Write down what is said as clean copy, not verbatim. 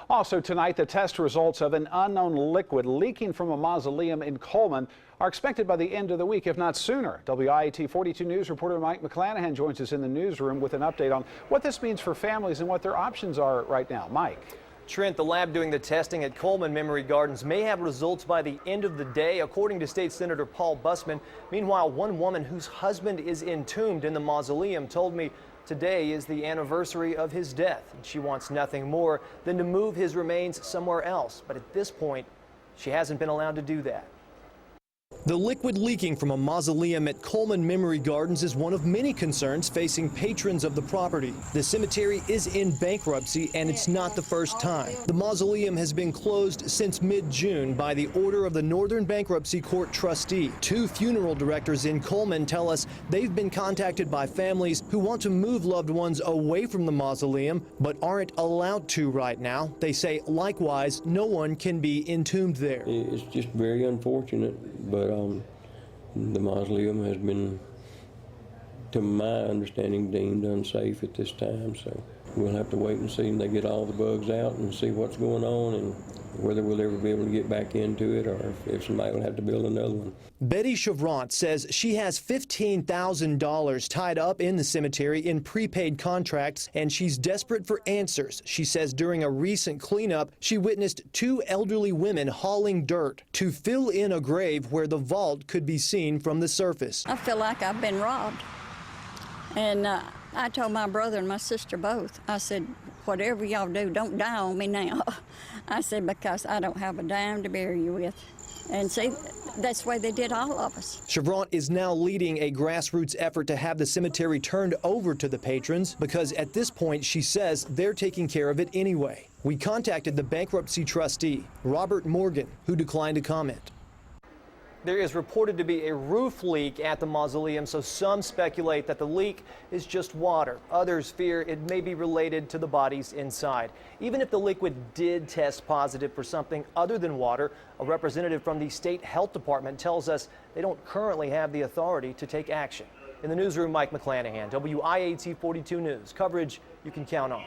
Also tonight, the test results of an unknown liquid leaking from a mausoleum in Cullman are expected by the end of the week, if not sooner. WIAT 42 News reporter Mike McClanahan joins us in the newsroom with an update on what this means for families and what their options are right now. Mike. Trent, the lab doing the testing at Cullman Memory Gardens may have results by the end of the day, according to State Senator Paul Busman. Meanwhile, one woman whose husband is entombed in the mausoleum told me today is the anniversary of his death, and she wants nothing more than to move his remains somewhere else. But at this point, she hasn't been allowed to do that. The liquid leaking from a mausoleum at Cullman Memory Gardens is one of many concerns facing patrons of the property. The cemetery is in bankruptcy, and it's not the first time. The mausoleum has been closed since mid-June by the order of the Northern Bankruptcy Court trustee. Two funeral directors in Cullman tell us they've been contacted by families who want to move loved ones away from the mausoleum, but aren't allowed to right now. They say, likewise, no one can be entombed there. It's just very unfortunate, but the mausoleum has been, to my understanding, deemed unsafe at this time. So we'll have to wait and see when they get all the bugs out and see what's going on and whether we'll ever be able to get back into it or if somebody will have to build another one. Betty Chevrant says she has $15,000 tied up in the cemetery in prepaid contracts, and she's desperate for answers. She says during a recent cleanup, she witnessed two elderly women hauling dirt to fill in a grave where the vault could be seen from the surface. I feel like I've been robbed. And I told my brother and my sister both, I said, whatever y'all do, don't die on me now. I said, because I don't have a dime to bury you with. And see, that's the way they did all of us. Chevrant is now leading a grassroots effort to have the cemetery turned over to the patrons because at this point, she says they're taking care of it anyway. We contacted the bankruptcy trustee, Robert Morgan, who declined to comment. There is reported to be a roof leak at the mausoleum, so some speculate that the leak is just water. Others fear it may be related to the bodies inside. Even if the liquid did test positive for something other than water, a representative from the state health department tells us they don't currently have the authority to take action. In the newsroom, Mike McClanahan, WIAT 42 News. Coverage you can count on.